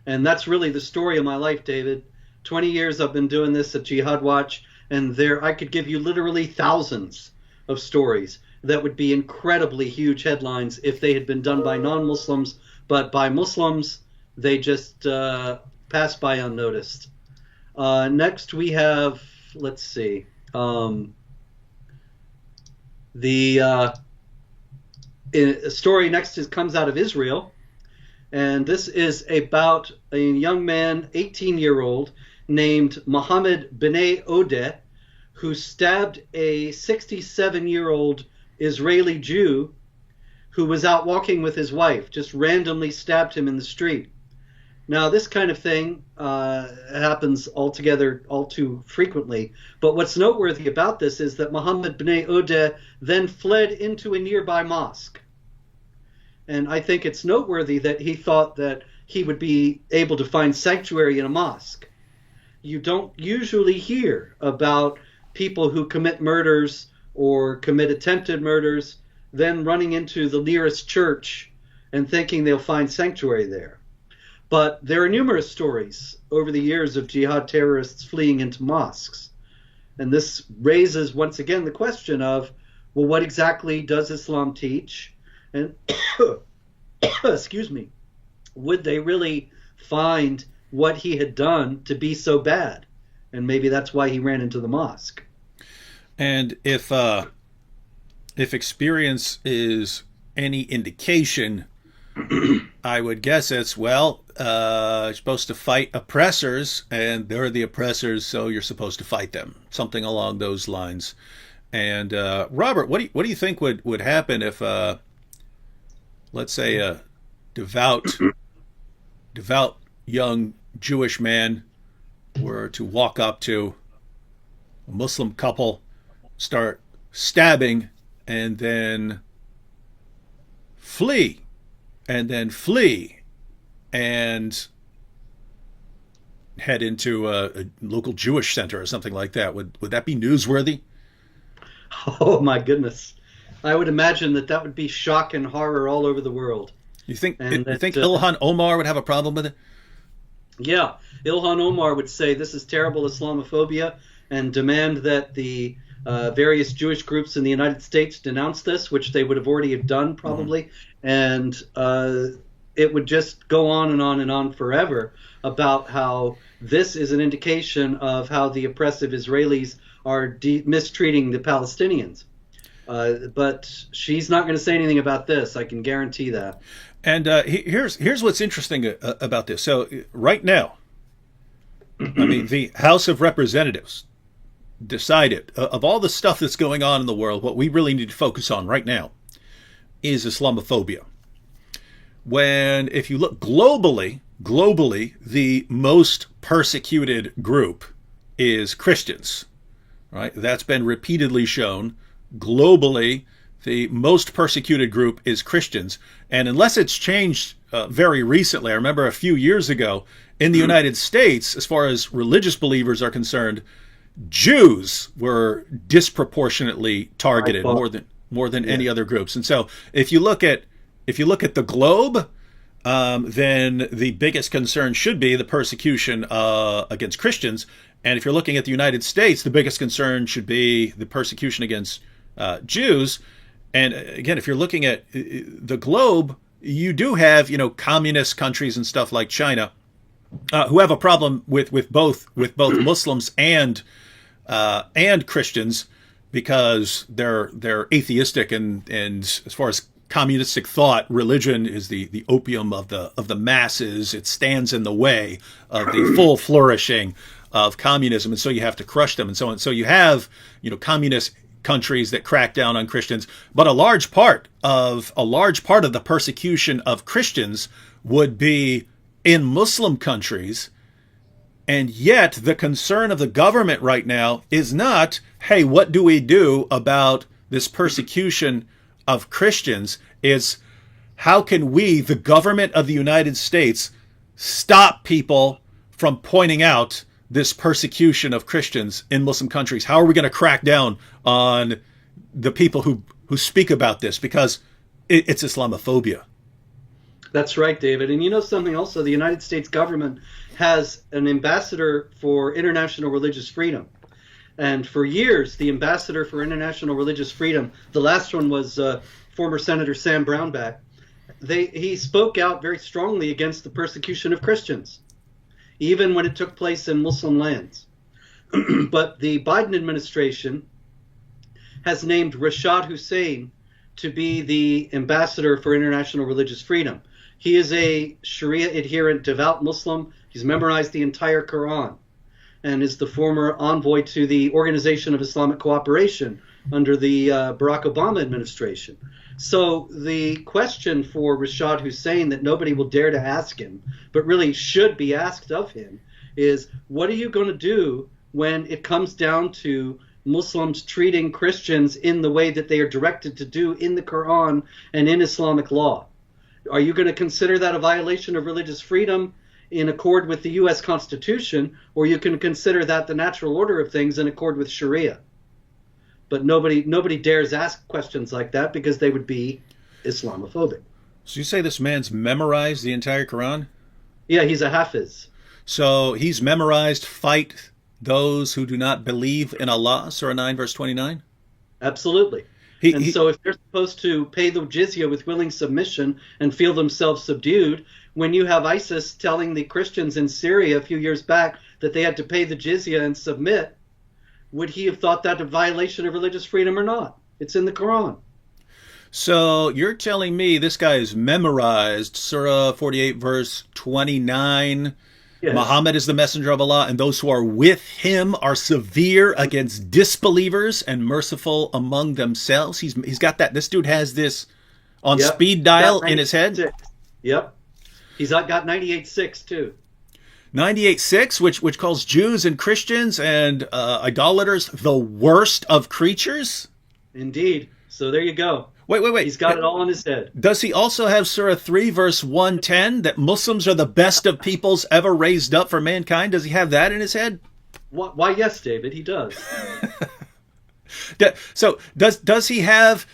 And that's really the story of my life, David. 20 years I've been doing this at Jihad Watch, and there I could give you literally thousands of stories that would be incredibly huge headlines if they had been done by non-Muslims, but by Muslims, they just passed by unnoticed. Next we have, let's see, the story next comes out of Israel. And this is about a young man, 18-year-old, named Mohammed Bnei Odeh, who stabbed a 67-year-old Israeli Jew who was out walking with his wife, just randomly stabbed him in the street. Now, this kind of thing happens all too frequently. But what's noteworthy about this is that Mohammed Bnei Odeh then fled into a nearby mosque. And I think it's noteworthy that he thought that he would be able to find sanctuary in a mosque. You don't usually hear about people who commit murders or commit attempted murders, then running into the nearest church and thinking they'll find sanctuary there. But there are numerous stories over the years of jihad terrorists fleeing into mosques. And this raises once again the question of, well, what exactly does Islam teach? And excuse me, would they really find what he had done to be so bad? And maybe that's why he ran into the mosque. And if experience is any indication, I would guess it's, well, you're supposed to fight oppressors, and they're the oppressors, so you're supposed to fight them. Something along those lines. And Robert, what do you think would happen if let's say a devout young Jewish man were to walk up to a Muslim couple, start stabbing, and then flee, and head into a local Jewish center or something like that? Would that be newsworthy? Oh my goodness. I would imagine that would be shock and horror all over the world. You think Ilhan Omar would have a problem with it? Yeah, Ilhan Omar would say this is terrible Islamophobia and demand that the various Jewish groups in the United States denounce this, which they would have already done probably. And it would just go on and on and on forever about how this is an indication of how the oppressive Israelis are mistreating the Palestinians. But she's not going to say anything about this. I can guarantee that. And here's what's interesting about this. So right now, I mean, the House of Representatives decided, of all the stuff that's going on in the world, what we really need to focus on right now is Islamophobia. If you look globally, the most persecuted group is Christians, right? That's been repeatedly shown. Globally, the most persecuted group is Christians. And unless it's changed very recently, I remember a few years ago in the United States, as far as religious believers are concerned, Jews were disproportionately targeted more than any other groups. And so if you look at the globe, then the biggest concern should be the persecution against Christians. And if you're looking at the United States, the biggest concern should be the persecution against Jews. And again, if you're looking at the globe, you do have, communist countries and stuff like China who have a problem with both Muslims and Christians, because they're atheistic, and as far as communistic thought, religion is the opium of the masses. It stands in the way of the full flourishing of communism, and so you have to crush them and so on. So you have communist countries that crack down on Christians, but a large part of the persecution of Christians would be in Muslim countries. And yet the concern of the government right now is not, hey, what do we do about this persecution of Christians is how can we, the government of the United States, stop people from pointing out this persecution of Christians in Muslim countries? How are we going to crack down on the people who speak about this? Because it's Islamophobia. That's right, David. And you know something also, the United States government has an ambassador for international religious freedom. And for years, the ambassador for international religious freedom, the last one was former Senator Sam Brownback, he spoke out very strongly against the persecution of Christians, even when it took place in Muslim lands. But the Biden administration has named Rashad Hussain to be the ambassador for international religious freedom. He is a Sharia adherent devout Muslim. He's memorized the entire Quran and is the former envoy to the Organization of Islamic Cooperation under the Barack Obama administration. So the question for Rashad Hussain that nobody will dare to ask him, but really should be asked of him, is what are you going to do when it comes down to Muslims treating Christians in the way that they are directed to do in the Quran and in Islamic law? Are you going to consider that a violation of religious freedom in accord with the U.S. Constitution, or you can consider that the natural order of things in accord with Sharia? But nobody dares ask questions like that because they would be Islamophobic. So you say this man's memorized the entire Quran? Yeah, he's a Hafiz. So he's memorized, fight those who do not believe in Allah, Surah 9, verse 29? Absolutely. So if they're supposed to pay the jizya with willing submission and feel themselves subdued, when you have ISIS telling the Christians in Syria a few years back that they had to pay the jizya and submit, would he have thought that a violation of religious freedom or not? It's in the Quran. So you're telling me this guy has memorized Surah 48, verse 29. Yes. Muhammad is the messenger of Allah, and those who are with him are severe against disbelievers and merciful among themselves. He's got that. This dude has this on speed dial in his head. Yep. He's got 98.6 too. 98.6, which calls Jews and Christians and idolaters the worst of creatures? Indeed. So there you go. Wait. He's got it all in his head. Does he also have Surah 3, verse 110, that Muslims are the best of peoples ever raised up for mankind? Does he have that in his head? Why, yes, David, he does. So does he have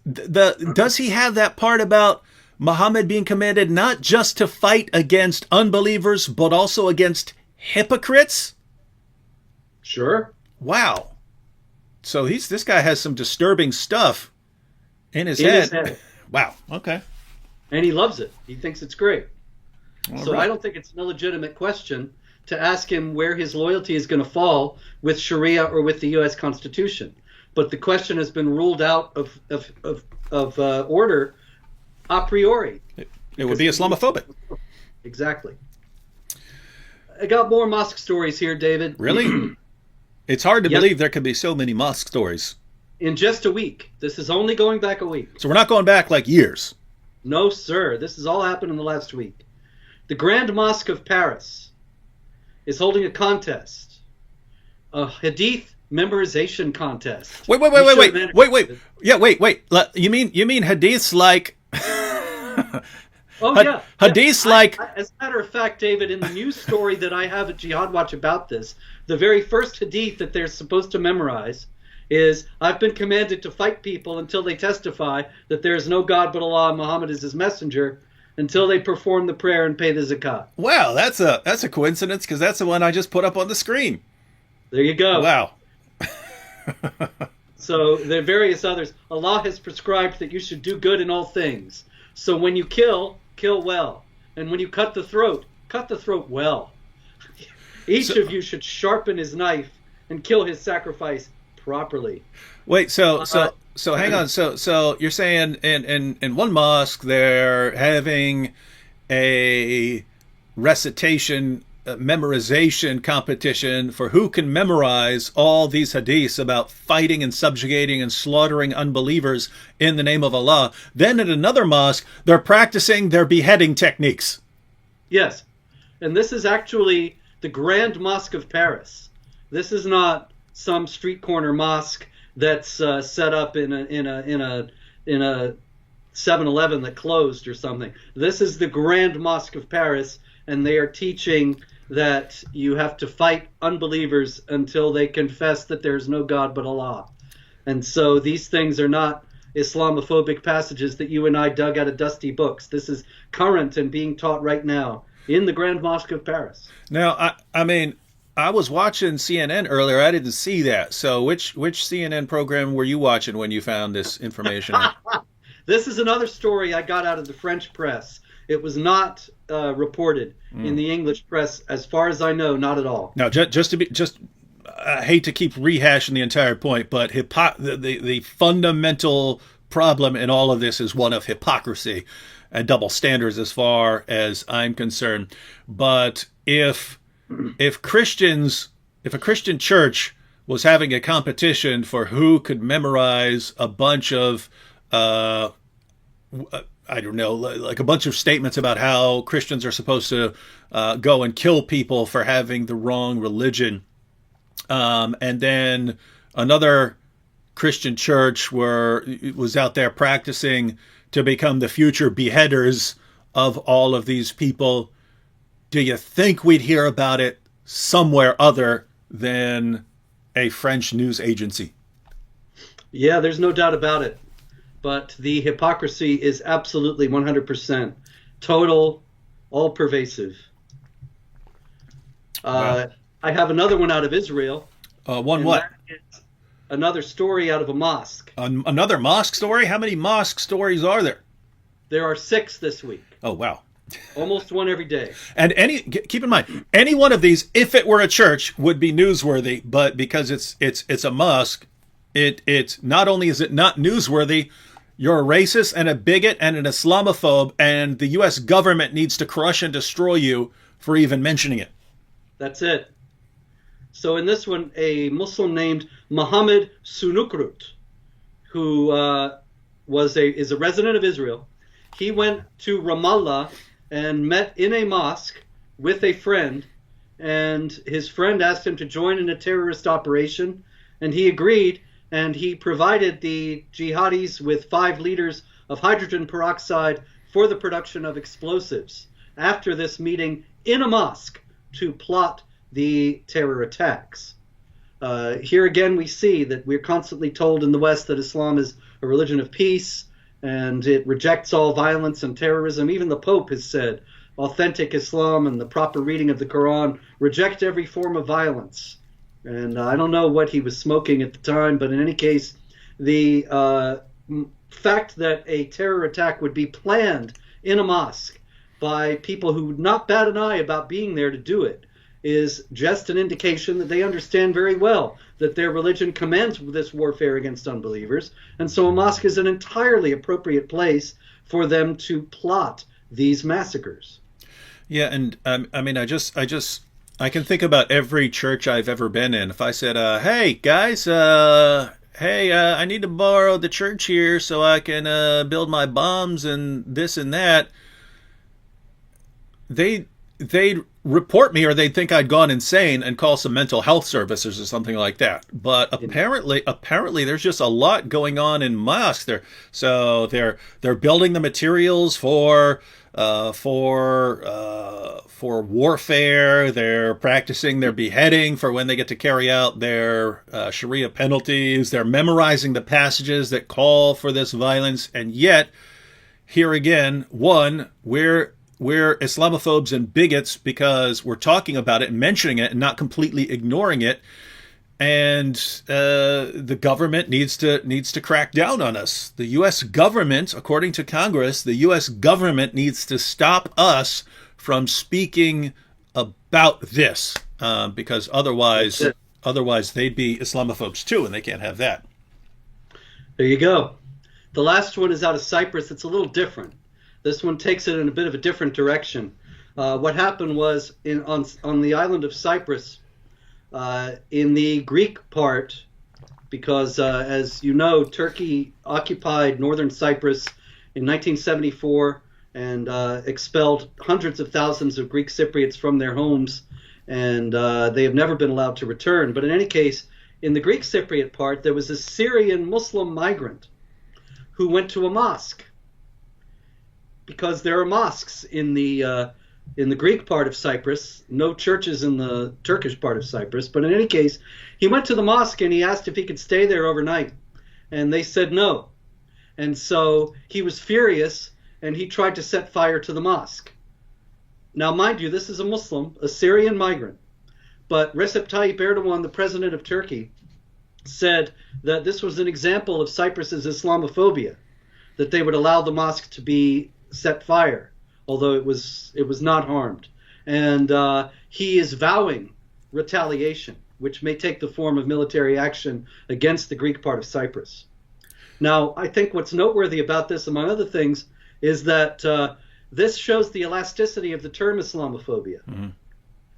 that part about Muhammad being commanded not just to fight against unbelievers, but also against hypocrites? Sure. Wow. So this guy has some disturbing stuff in his head. Wow. Okay. And he loves it. He thinks it's great. All so right. I don't think it's an illegitimate question to ask him where his loyalty is going to fall with Sharia or with the U.S. Constitution. But the question has been ruled out of order a priori. It would be Islamophobic. Exactly. I got more mosque stories here, David. Really? It's hard to believe there could be so many mosque stories. In just a week. This is only going back a week. So we're not going back like years. No, sir. This has all happened in the last week. The Grand Mosque of Paris is holding a contest. A Hadith memorization contest. Wait. Yeah, wait. You mean Hadiths like... Oh, yeah. Hadiths like... As a matter of fact, David, in the news story that I have at Jihad Watch about this, the very first Hadith that they're supposed to memorize is, I've been commanded to fight people until they testify that there is no God but Allah and Muhammad is his messenger, until they perform the prayer and pay the zakat. Wow, that's a coincidence, because that's the one I just put up on the screen. There you go. Wow. So there are various others. Allah has prescribed that you should do good in all things. So when you kill well. And when you cut the throat well. Each of you should sharpen his knife and kill his sacrifice properly. Wait, so hang on. So you're saying in one mosque they're having a recitation, memorization competition for who can memorize all these hadiths about fighting and subjugating and slaughtering unbelievers in the name of Allah. Then in another mosque, they're practicing their beheading techniques. Yes. And this is actually the Grand Mosque of Paris. This is not some street corner mosque that's set up in a 7-Eleven that closed or something. This is the Grand Mosque of Paris, and they are teaching that you have to fight unbelievers until they confess that there's no God but Allah. And so these things are not Islamophobic passages that you and I dug out of dusty books. This is current and being taught right now in the Grand Mosque of Paris. Now, I mean, I was watching CNN earlier. I didn't see that. So which CNN program were you watching when you found this information? This is another story I got out of the French press. It was not reported in the English press, as far as I know, not at all. Now, I hate to keep rehashing the entire point, but the fundamental problem in all of this is one of hypocrisy and double standards, as far as I'm concerned. But if a Christian church was having a competition for who could memorize a bunch of I don't know, like a bunch of statements about how Christians are supposed to go and kill people for having the wrong religion, and then another Christian church was out there practicing to become the future beheaders of all of these people, do you think we'd hear about it somewhere other than a French news agency? Yeah, there's no doubt about it. But the hypocrisy is absolutely 100% total, all pervasive. Wow. I have another one out of Israel. What? Another story out of a mosque. Another mosque story? How many mosque stories are there? There are 6 this week. Oh, wow. Almost one every day. And keep in mind, any one of these, if it were a church, would be newsworthy. But because it's a mosque, it's not only is it not newsworthy, you're a racist and a bigot and an Islamophobe, and the U.S. government needs to crush and destroy you for even mentioning it. That's it. So in this one, a Muslim named Muhammad Sunukrut, who is a resident of Israel, he went to Ramallah and met in a mosque with a friend, and his friend asked him to join in a terrorist operation, and he agreed. And he provided the jihadis with 5 liters of hydrogen peroxide for the production of explosives after this meeting in a mosque to plot the terror attacks. Here again, we see that we're constantly told in the West that Islam is a religion of peace and it rejects all violence and terrorism. Even the Pope has said authentic Islam and the proper reading of the Quran reject every form of violence. And I don't know what he was smoking at the time, but in any case, the fact that a terror attack would be planned in a mosque by people who would not bat an eye about being there to do it is just an indication that they understand very well that their religion commands this warfare against unbelievers. And so a mosque is an entirely appropriate place for them to plot these massacres. Yeah, and I mean, I can think about every church I've ever been in. If I said, hey, guys, I need to borrow the church here so I can build my bombs and this and that, they'd report me, or they'd think I'd gone insane and call some mental health services or something like that. But apparently there's just a lot going on in mosques there. So they're building the materials for warfare. They're practicing their beheading for when they get to carry out their Sharia penalties. They're memorizing the passages that call for this violence. And yet, here again, we're Islamophobes and bigots because we're talking about it and mentioning it and not completely ignoring it. And the government needs to crack down on us. The U.S. government, according to Congress, the U.S. government needs to stop us from speaking about this, because otherwise they'd be Islamophobes too, and they can't have that. There you go. The last one is out of Cyprus. It's a little different. This one takes it in a bit of a different direction. What happened was on the island of Cyprus, in the Greek part, because as you know, Turkey occupied northern Cyprus in 1974 and expelled hundreds of thousands of Greek Cypriots from their homes, and they have never been allowed to return. But in any case, in the Greek Cypriot part, there was a Syrian Muslim migrant who went to a mosque, because there are mosques in the Greek part of Cyprus, no churches in the Turkish part of Cyprus. But in any case, he went to the mosque and he asked if he could stay there overnight, and they said no. And so he was furious, and he tried to set fire to the mosque. Now, mind you, this is a Muslim, a Syrian migrant. But Recep Tayyip Erdogan, the president of Turkey, said that this was an example of Cyprus's Islamophobia, that they would allow the mosque to be set fire, although it was not harmed. And he is vowing retaliation, which may take the form of military action against the Greek part of Cyprus. Now, I think what's noteworthy about this, among other things, is that this shows the elasticity of the term Islamophobia. Mm-hmm.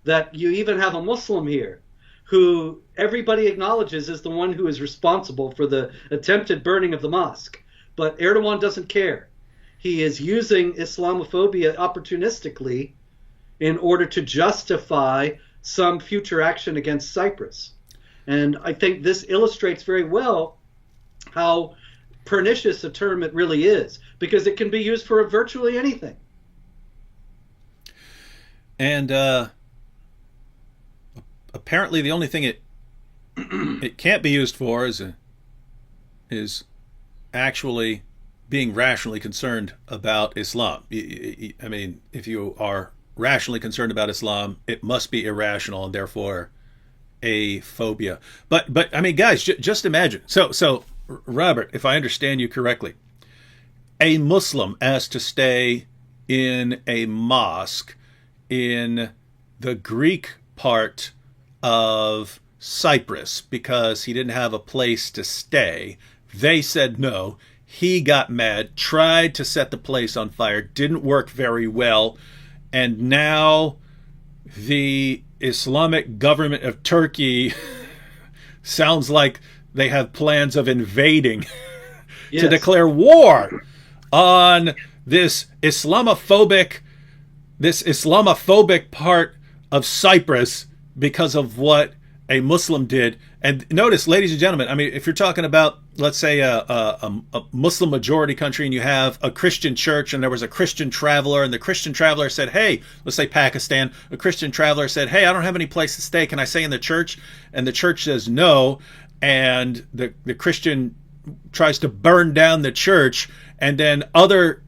That you even have a Muslim here who everybody acknowledges is the one who is responsible for the attempted burning of the mosque. But Erdogan doesn't care. He is using Islamophobia opportunistically in order to justify some future action against Cyprus. And I think this illustrates very well how pernicious a term it really is, because it can be used for virtually anything. And apparently the only thing it can't be used for is actually being rationally concerned about Islam. I mean, if you are rationally concerned about Islam, it must be irrational and therefore a phobia. But I mean, guys, just imagine. So Robert, if I understand you correctly, a Muslim asked to stay in a mosque in the Greek part of Cyprus because he didn't have a place to stay. They said no. He got mad, tried to set the place on fire, didn't work very well, and now the Islamic government of Turkey sounds like they have plans of invading Yes. to declare war on this Islamophobic part of Cyprus because of what a Muslim did. And notice, ladies and gentlemen, I mean, if you're talking about, let's say, a Muslim majority country and you have a Christian church and there was a Christian traveler and the Christian traveler said, hey, let's say Pakistan, a Christian traveler said, hey, I don't have any place to stay. Can I stay in the church? And the church says no. And the Christian tries to burn down the church. And then other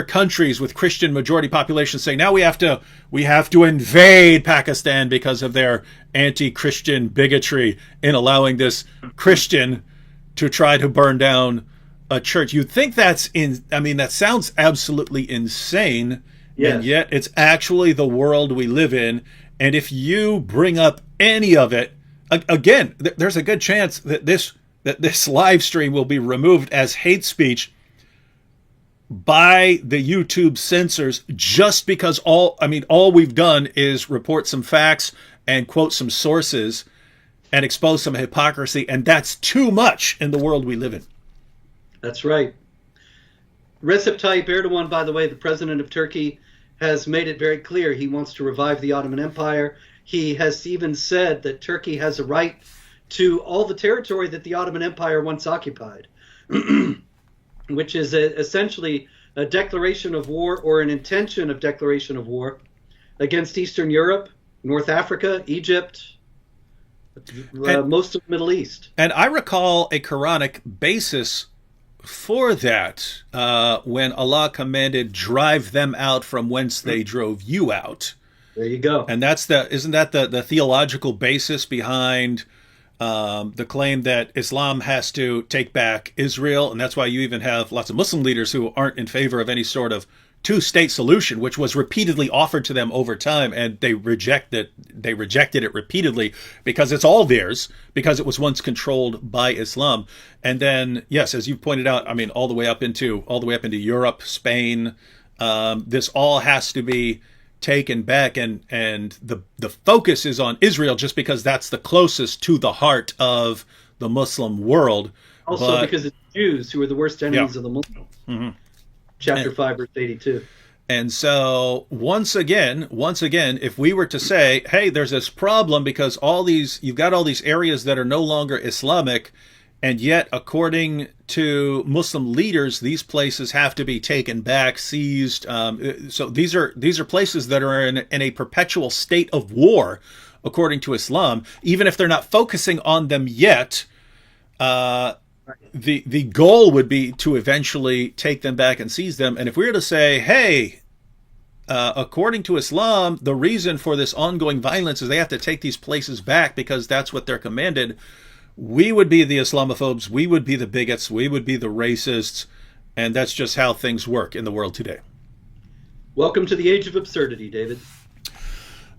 countries with Christian majority populations say, now we have to invade Pakistan because of their anti-Christian bigotry in allowing this Christian to try to burn down a church. You'd think that sounds absolutely insane. Yes. And yet it's actually the world we live in. And if you bring up any of it, again, there's a good chance that this live stream will be removed as hate speech by the YouTube censors, just because all we've done is report some facts and quote some sources and expose some hypocrisy, and that's too much in the world we live in. That's right. Recep Tayyip Erdogan, by the way, the president of Turkey, has made it very clear he wants to revive the Ottoman Empire. He has even said that Turkey has a right to all the territory that the Ottoman Empire once occupied, which is essentially a declaration of war, or an intention of declaration of war, against Eastern Europe, North Africa, Egypt, most of the Middle East. And I recall a Quranic basis for that when Allah commanded, drive them out from whence they drove you out. There you go. And isn't that the theological basis behind the claim that Islam has to take back Israel? And that's why you even have lots of Muslim leaders who aren't in favor of any sort of two-state solution, which was repeatedly offered to them over time, and they rejected it repeatedly because it's all theirs, because it was once controlled by Islam. And then, yes, as you pointed out, I mean, all the way up into Europe, Spain, this all has to be taken back, and the focus is on Israel just because that's the closest to the heart of the Muslim world. Also because it's Jews who are the worst enemies of the Muslims. Mm-hmm. Chapter 5, verse 82. And so once again, if we were to say, hey, there's this problem because you've got all these areas that are no longer Islamic, and yet according to Muslim leaders, these places have to be taken back, seized. So these are places that are in a perpetual state of war, according to Islam. Even if they're not focusing on them yet, the goal would be to eventually take them back and seize them. And if we were to say, hey, according to Islam, the reason for this ongoing violence is they have to take these places back because that's what they're commanded, we would be the Islamophobes, we would be the bigots, we would be the racists, and that's just how things work in the world today. Welcome to the age of absurdity, David.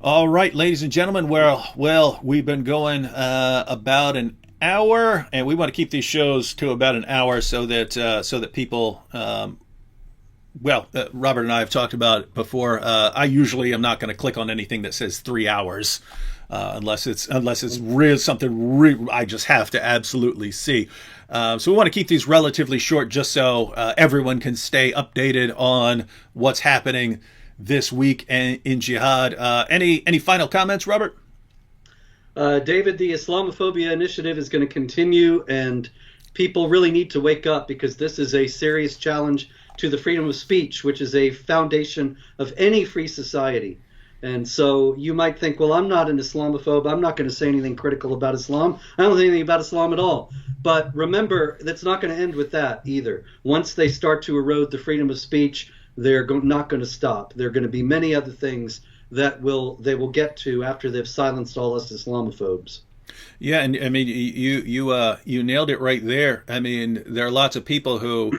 All right, ladies and gentlemen, well, we've been going about an hour, and we want to keep these shows to about an hour so that people, Robert and I have talked about it before. I usually am not going to click on anything that says 3 hours. Unless it's something I just have to absolutely see. So we want to keep these relatively short just so everyone can stay updated on what's happening this week in Jihad. Any final comments, Robert? David, the Islamophobia initiative is going to continue, and people really need to wake up because this is a serious challenge to the freedom of speech, which is a foundation of any free society. And so you might think, well, I'm not an Islamophobe. I'm not going to say anything critical about Islam. I don't think anything about Islam at all. But remember, that's not going to end with that either. Once they start to erode the freedom of speech, they're not going to stop. There are going to be many other things that they will get to after they've silenced all us Islamophobes. Yeah, and I mean, you nailed it right there. I mean, there are lots of people who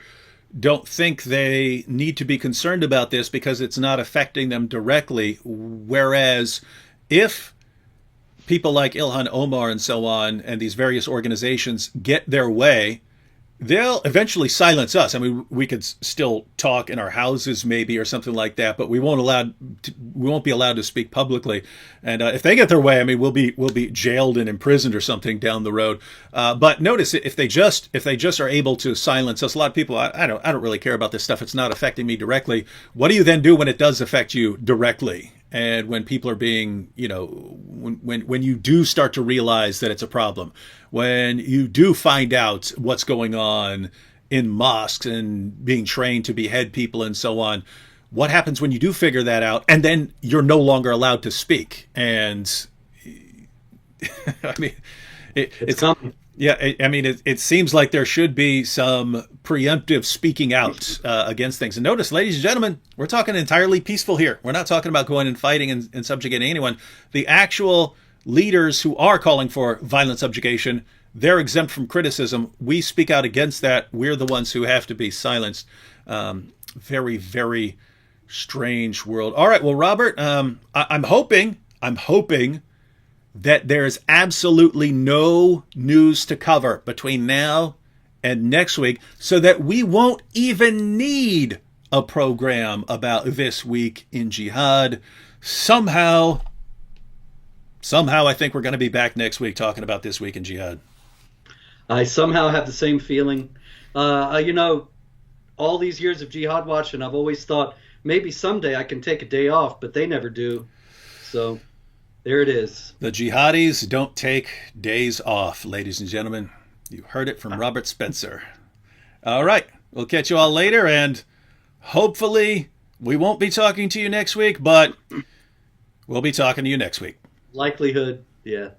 don't think they need to be concerned about this because it's not affecting them directly. Whereas if people like Ilhan, Omar, and so on, and these various organizations get their way, they'll eventually silence us. I mean, we could still talk in our houses maybe or something like that, but we won't be allowed to speak publicly. And if they get their way, I mean, we'll be jailed and imprisoned or something down the road. But notice if they just are able to silence us, a lot of people, I don't really care about this stuff. It's not affecting me directly. What do you then do when it does affect you directly? And when people are being, when you do start to realize that it's a problem, when you do find out what's going on in mosques and being trained to behead people and so on, what happens when you do figure that out and then you're no longer allowed to speak? And I mean, it's coming. Yeah, I mean, it seems like there should be some preemptive speaking out against things. And notice, ladies and gentlemen, we're talking entirely peaceful here. We're not talking about going and fighting and subjugating anyone. The actual leaders who are calling for violent subjugation, they're exempt from criticism. We speak out against that. We're the ones who have to be silenced. Very, very strange world. All right, well, Robert, I'm hoping that there's absolutely no news to cover between now and next week so that we won't even need a program about this week in Jihad. Somehow, I think we're going to be back next week talking about this week in Jihad. I somehow have the same feeling. All these years of Jihad watching, I've always thought maybe someday I can take a day off, but they never do. So there it is. The jihadis don't take days off, ladies and gentlemen. You heard it from Robert Spencer. All right. We'll catch you all later, and hopefully we won't be talking to you next week, but we'll be talking to you next week. Likelihood, yeah.